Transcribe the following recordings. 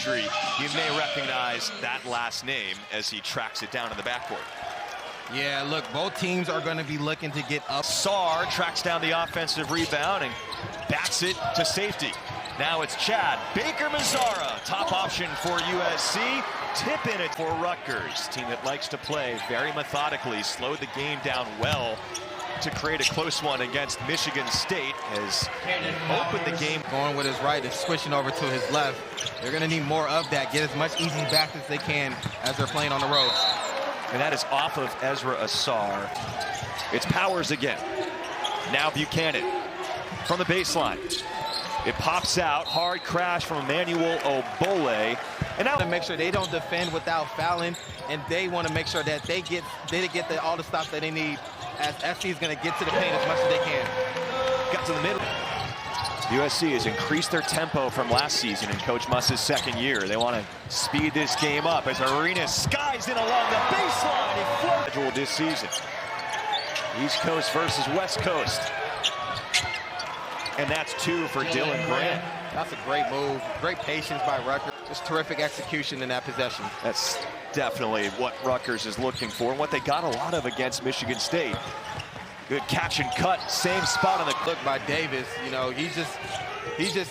history, you may recognize that last name as he tracks it down in the backcourt. Yeah, look, both teams are going to be looking to get up. Sarr tracks down the offensive rebound and bats it to safety. Now it's Chad Baker-Mazara, top option for USC. Tip in it for Rutgers, team that likes to play very methodically, slowed the game down well to create a close one against Michigan State, has opened the game. Going with his right and switching over to his left. They're going to need more of that, get as much easy back as they can as they're playing on the road. And that is off of Ezra Asar. It's Powers again. Now Buchanan from the baseline. It pops out, hard crash from Emmanuel Obole. And now to make sure they don't defend without fouling, and they want to make sure that they get all the stops that they need, as SC is going to get to the paint as much as they can. Got to the middle. USC has increased their tempo from last season in Coach Muss's second year. They want to speed this game up as Arenas skies in along the baseline. He floats this season. East Coast versus West Coast. And that's 2 for Dylan Grant. That's a great move. Great patience by Rutgers. Just terrific execution in that possession. That's definitely what Rutgers is looking for and what they got a lot of against Michigan State. Good catch and cut, same spot on the look by Davis. You know, he just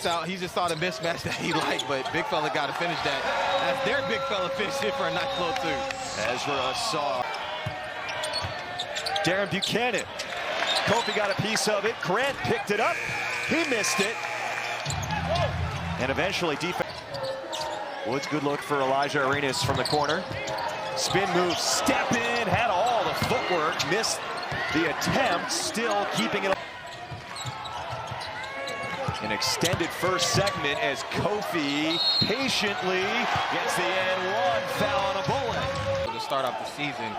saw the mismatch that he liked, but big fella got to finish that. That's their big fella finished it for a nice little two. Ezra Asar. Darren Buchanan. Kofi got a piece of it. Grant picked it up. He missed it. And eventually defense. Woods, good look for Elijah Arenas from the corner. Spin move, step in, had all the footwork, missed the attempt, still keeping it. An extended first segment as Kofi patiently gets the and 1 foul on a bullet. To start off the season,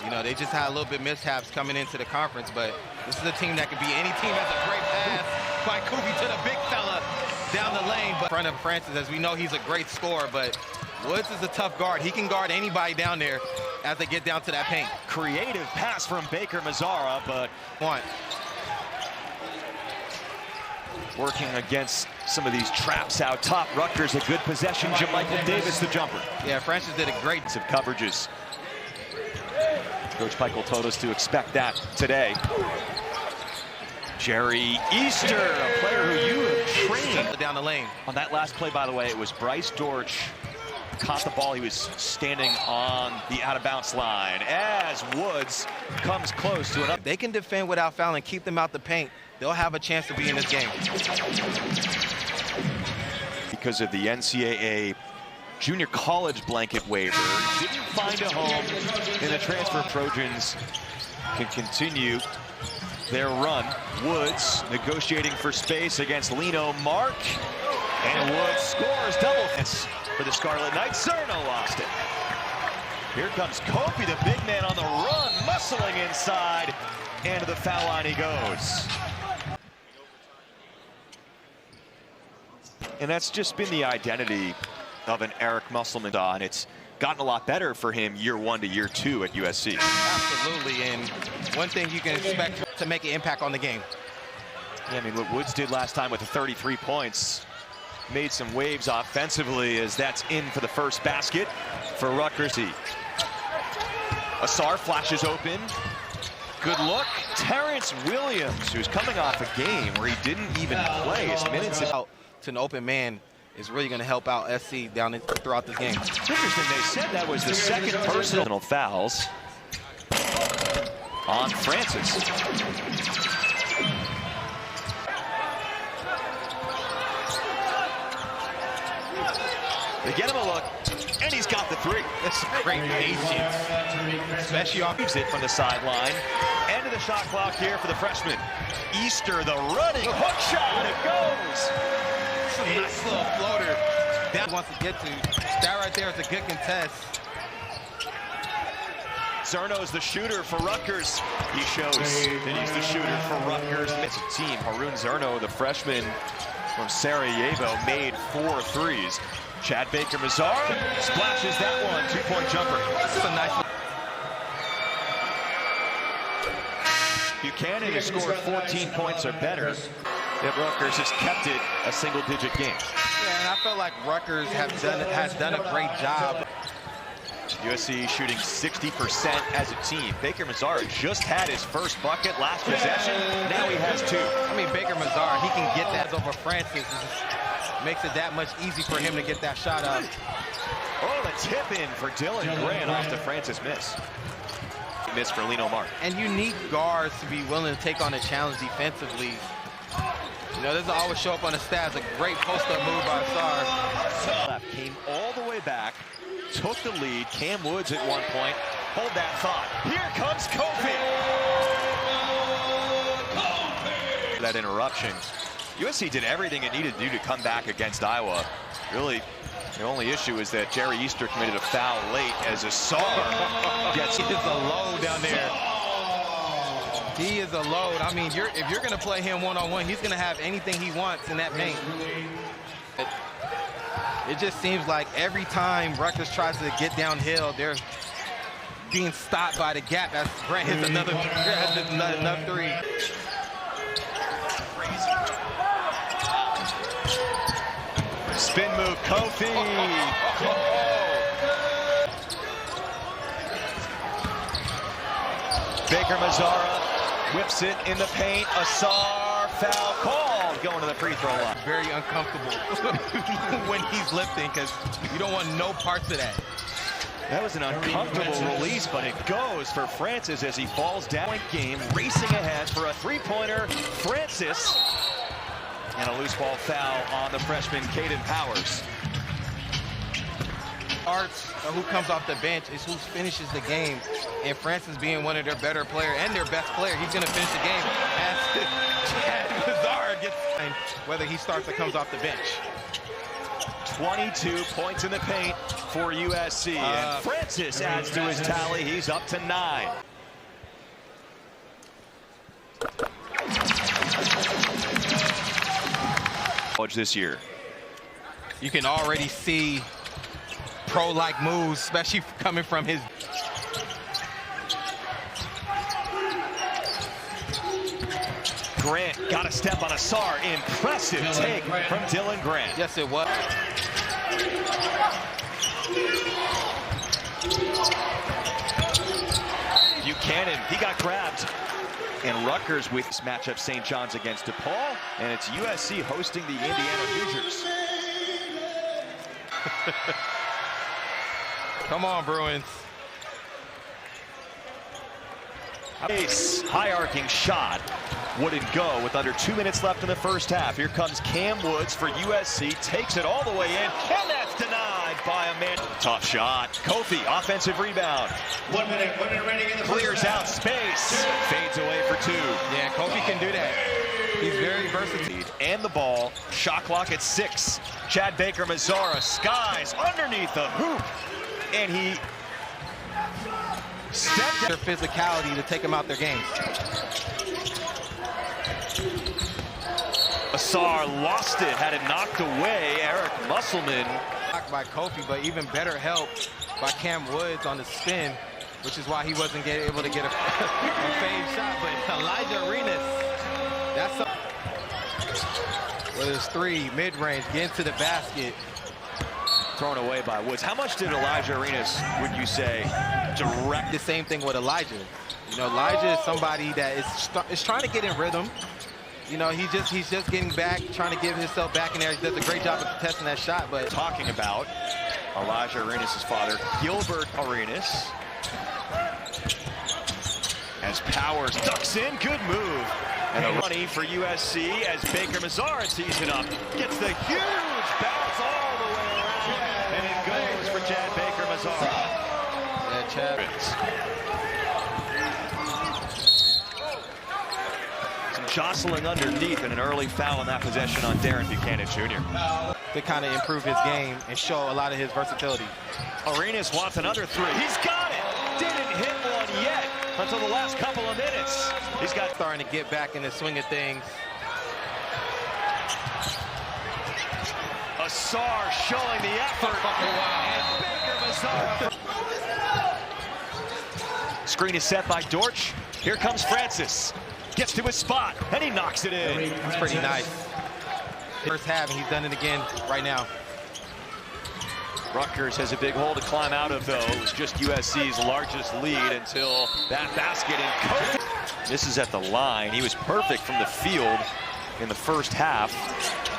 you know, they just had a little bit mishaps coming into the conference, but this is a team that could be any team. Has a great pass by Kofi to the big fella down the lane. But in front of Francis, as we know, he's a great scorer, but Woods is a tough guard. He can guard anybody down there as they get down to that paint. Creative pass from Baker-Mazara, but working against some of these traps out top. Rutgers a good possession. JaMychal Davis the jumper. Yeah, Francis did a great of coverages. Coach Peichel told us to expect that today. Jerry Easter, a player who you have trained down the lane. On that last play, by the way, it was Bryce Dortch caught the ball. He was standing on the out-of-bounds line as Woods comes close to another. If they can defend without fouling, keep them out the paint, they'll have a chance to be in this game. Because of the NCAA junior college blanket waiver, didn't find a home in the transfer. Trojans can continue their run. Woods negotiating for space against Lino Mark, and Woods scores double for the Scarlet Knights. Zerno lost it. Here comes Kofi, the big man on the run, muscling inside, and to the foul line he goes. And that's just been the identity of an Eric Musselman, and it's gotten a lot better for him year 1 to year 2 at USC. Absolutely, and one thing you can expect to make an impact on the game. Yeah, I mean, what Woods did last time with the 33 points, made some waves offensively as that's in for the first basket for Rutgers. Asar flashes open. Good look. Terrence Williams, who's coming off a game where he didn't even play his minutes out to an open man, is really going to help out SC throughout this game. It's interesting, they said that was the second personal fouls on Francis. They get him a look, and he's got the 3. That's great patience, especially off it from the sideline. End of the shot clock here for the freshman. Easter, the running hook shot, it goes. A nice little floater that wants to get to. That right there is a good contest. Zerno's the shooter for Rutgers. He shows that he's the shooter for Rutgers. It's a team. Harun Zerno, the freshman from Sarajevo, made 4 threes. Chad Baker-Mazara splashes that one. 2-point jumper. This is a nice one. Buchanan has scored 14 points or better. Rutgers has kept it a single-digit game. Yeah, and I feel like Rutgers has done a great job. USC shooting 60% as a team. Baker Mazzara just had his first bucket last possession. Now he has two. I mean, Baker Mazzara, he can get that over Francis. It just makes it that much easy for him to get that shot up. Oh, the tip in for Dylan Grant off the Francis miss. Miss for Lino Mark. And you need guards to be willing to take on a challenge defensively. You know, this will always show up on the stats. A great post-up move by Sarr. Left, came all the way back, took the lead. Cam Woods at one point. Hold that thought. Here comes Kofi. That interruption. USC did everything it needed to do to come back against Iowa. Really, the only issue is that Jerry Easter committed a foul late as Sarr gets He is a load down there. He is a load. I mean, if you're going to play him one-on-one, he's going to have anything he wants in that paint. It just seems like every time Rutgers tries to get downhill, they're being stopped by the gap. As Grant hits another three. Spin move, Kofi. Baker Mazzara whips it in the paint. Sarr foul called. Going to the free throw line. Very uncomfortable when he's lifting because you don't want no parts of that. That was an uncomfortable release, but it goes for Francis as he falls down. Point game, racing ahead for a three-pointer. Francis. And a loose ball foul on the freshman, Caden Powers. Arts, who comes off the bench, is who finishes the game. And Francis being one of their better players and their best player, he's going to finish the game as Chad Mazzara gets, whether he starts or comes off the bench. 22 points in the paint for USC. And Francis adds to his tally. He's up to 9. This year. You can already see pro-like moves, especially coming from his. Grant got a step on Sarr. Impressive take from Dylan Grant. Yes, it was. Buchanan, he got grabbed. And Rutgers with this matchup, St. John's against DePaul, and it's USC hosting the Indiana Hoosiers. Come on, Bruins. Ace, high-arcing shot wouldn't go with under 2 minutes left in the first half. Here comes Cam Woods for USC, takes it all the way in, and that's denied by a man. Tough shot. Kofi, offensive rebound. 1 minute remaining in the Clears out space, fades away for two. Yeah, Kofi can do that. He's very versatile. And the ball, shot clock at 6. Chad Baker Mazzara skies underneath the hoop, and he stepped their physicality to take them out their games. Sarr lost it, had it knocked away. Eric Musselman. Blocked by Kofi, but even better help by Cam Woods on the spin, which is why he wasn't able to get a fade shot. But Elijah Arenas, that's a, with his three, mid-range, get into the basket. Thrown away by Woods. How much did Elijah Arenas, would you say, direct? The same thing with Elijah. You know, Elijah is somebody that is trying to get in rhythm. You know, he's just getting back, trying to get himself back in there. He does a great job of contesting that shot. But talking about Elijah Arenas' father, Gilbert Arenas. As Powers ducks in, good move. And the running for USC as Baker Mazzara tees it up. Gets the huge bounce all the way around. And it goes for Chad Baker Mazzara. Yeah, Chad. Some jostling underneath and an early foul on that possession on Darren Buchanan Jr. To kind of improve his game and show a lot of his versatility. Arenas wants another three. He's got it. Didn't hit one yet until the last couple of minutes. He's got starting to get back in the swing of things. Sarr showing the effort. And Baker Mazzara. Screen is set by Dortch. Here comes Francis. Gets to his spot, and he knocks it in. That's pretty nice. First half, and he's done it again right now. Rutgers has a big hole to climb out of, though. It was just USC's largest lead until that basket. And Kofi misses at the line. He was perfect from the field in the first half.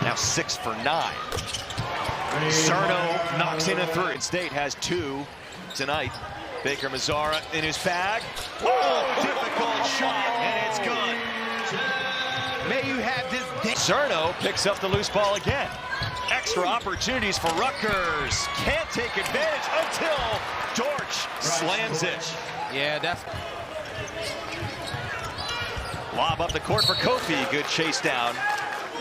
Now 6 for 9. Cerno knocks in a 3. State has 2 tonight. Baker Mazzara in his bag. Oh, difficult shot, and it's good. May you have this day. Cerno picks up the loose ball again. Extra opportunities for Rutgers. Can't take advantage until Dortch slams it. Yeah, that's... Lob up the court for Kofi. Good chase down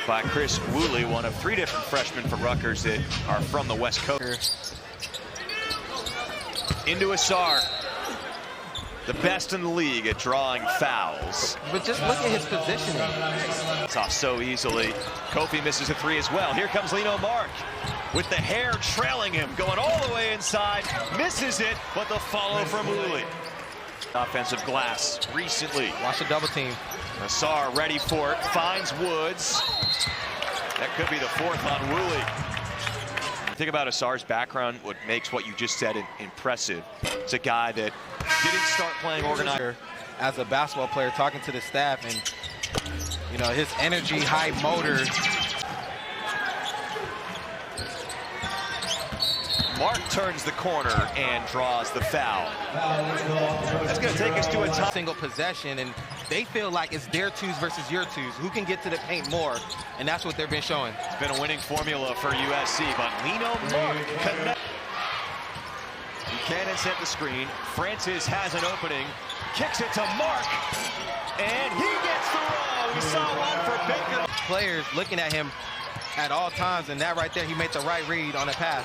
by Chris Woolley, one of 3 different freshmen for Rutgers that are from the West Coast. Into Asar. The best in the league at drawing fouls. But just look at his positioning. It's off so easily. Kofi misses a 3 as well. Here comes Lino Mark with the hair trailing him, going all the way inside. Misses it, but the follow from Woolley. Offensive glass recently. Watch the double team. Asar ready for it, finds Woods. That could be the 4th on Woolley. Think about Asar's background, what makes what you just said impressive. It's a guy that didn't start playing organizer. As a basketball player, talking to the staff, and you know, his energy, high motor. Mark turns the corner and draws the foul. That's going to take us to a time. Single possession, and they feel like it's their twos versus your twos. Who can get to the paint more? And that's what they've been showing. It's been a winning formula for USC, but Lino Mark connects. Buchanan set the screen. Francis has an opening. Kicks it to Mark. And he gets the roll. We saw one for Baker. Players looking at him at all times, and that right there, he made the right read on a pass.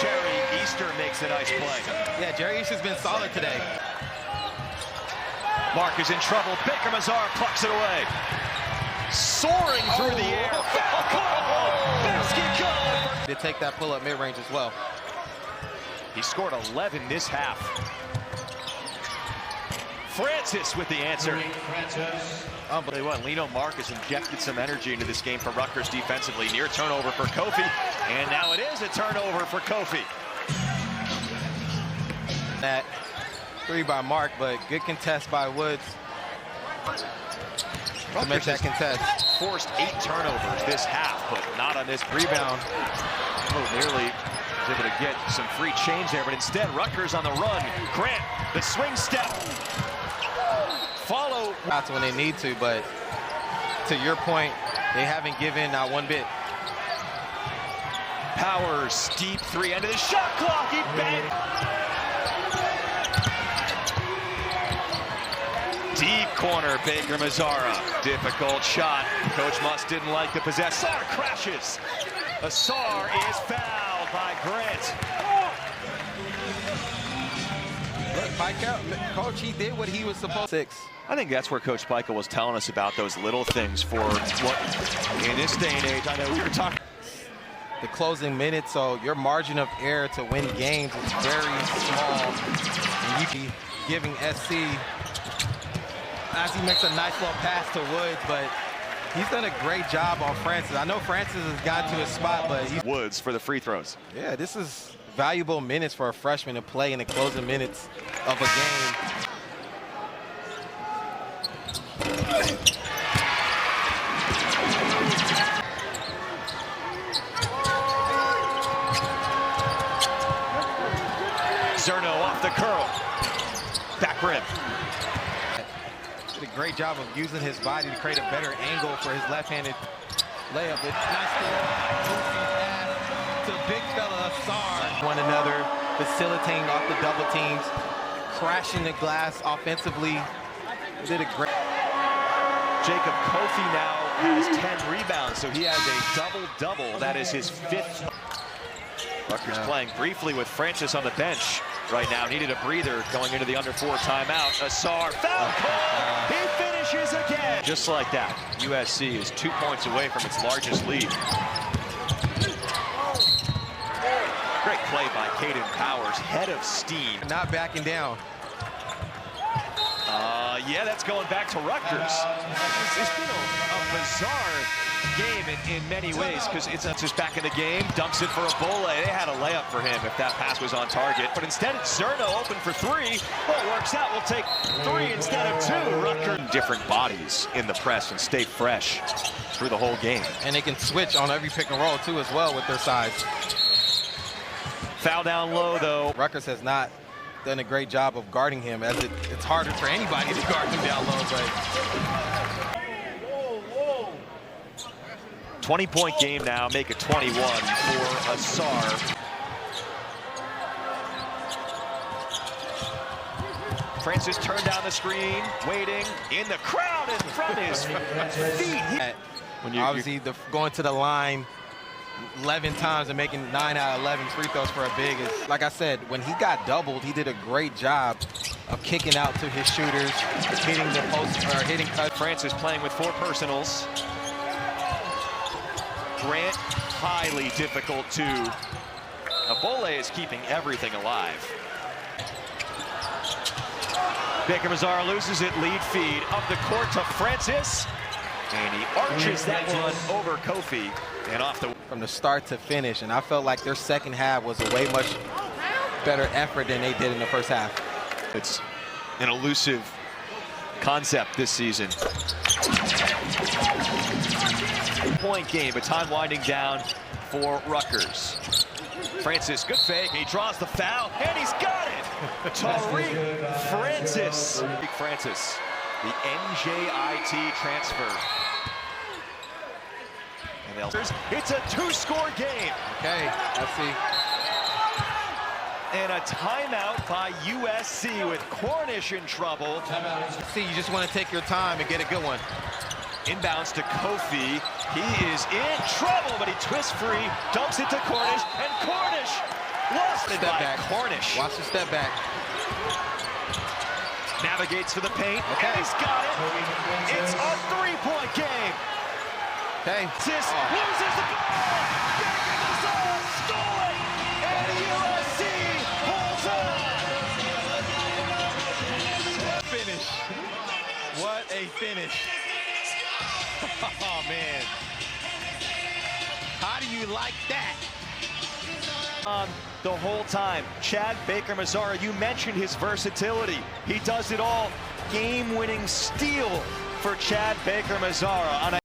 Jerry Easter makes a nice play. Yeah, Jerry Easter's been solid today. Mark is in trouble. Baker Mazzara plucks it away. Soaring through the air. Foul call. Basket good. To take that pull-up mid-range as well. He scored 11 this half. Francis with the answer. But what, Lino Mark has injected some energy into this game for Rutgers defensively. Near turnover for Kofi, and now it is a turnover for Kofi. That 3 by Mark, but good contest by Woods to make that contest. Forced 8 turnovers this half, but not on this rebound. Oh, nearly was able to get some free change there, but instead Rutgers on the run. Grant, the swing step. Follow. That's when they need to, but to your point, they haven't given not one bit. Powers, deep 3 under the shot clock. He banged. Deep corner, Baker Mazzara. Difficult shot. Coach Muss didn't like the possession. Asar crashes. Asar is fouled by Grant. Look, Pica, Coach, he did what he was supposed to. 6. I think that's where Coach Pica was telling us about those little things for what, in this day and age, I know we were talking. The closing minutes, so your margin of error to win games is very small. And you be giving SC, as he makes a nice little pass to Woods, but he's done a great job on Francis. I know Francis has gotten to his spot, but he's... Woods for the free throws. Yeah, this is valuable minutes for a freshman to play in the closing minutes of a game. Cerno off the curl. Back rim. Did a great job of using his body to create a better angle for his left-handed layup. It's nice to big fella Asar. One another, facilitating off the double teams, crashing the glass offensively. Did a great. Jacob Kofi now has 10 rebounds, so he has a double-double. That is his 5th. Rutgers playing briefly with Francis on the bench right now. Needed a breather going into the under 4 timeout. Asar, foul call. He finishes again. Just like that, USC is 2 points away from its largest lead. Great play by Caden Powers, head of steam. Not backing down. Yeah, that's going back to Rutgers. It's been a bizarre game in many ways because it's not just back in the game. Dumps it for a Bole. They had a layup for him if that pass was on target. But instead, it's Zerno open for three. Well, it works out. We'll take three instead of two. Rutgers. Different bodies in the press and stay fresh through the whole game. And they can switch on every pick and roll, too, as well with their size. Foul down low, though. Rutgers has not done a great job of guarding him, as it's harder for anybody to guard him down low. But 20-point game now, make it 21 for Asar. Francis turned down the screen, waiting in the crowd in front of his feet. Obviously, going to the line 11 times and making 9 out of 11 free throws for a big is, like I said, when he got doubled, he did a great job of kicking out to his shooters, hitting the post or hitting cut. Francis playing with 4 personals. Grant, highly difficult too. Bole is keeping everything alive. Baker Mazzara loses it, lead feed up the court to Francis. And he arches that one over Kofi and off the... From the start to finish, and I felt like their second half was a way much better effort than they did in the first half. It's an elusive concept this season. Point game, but time winding down for Rutgers. Francis, good fake. He draws the foul, and he's got it. Tariq Francis. Francis, the NJIT transfer. And it's a 2-score game. Okay, let's see. And a timeout by USC with Cornish in trouble. See, you just want to take your time and get a good one. Inbounds to Kofi. He is in trouble, but he twists free, dumps it to Cornish, and Cornish lost it by Cornish. Watch the step back. Navigates to the paint, okay. And he's got it. It's a 3-point game. Okay. Loses the ball. Baker Mazzara stole it, and USC holds on. Finish. What a finish. Oh, man. How do you like that? The whole time, Chad Baker Mazzara, you mentioned his versatility. He does it all. Game-winning steal for Chad Baker Mazzara on a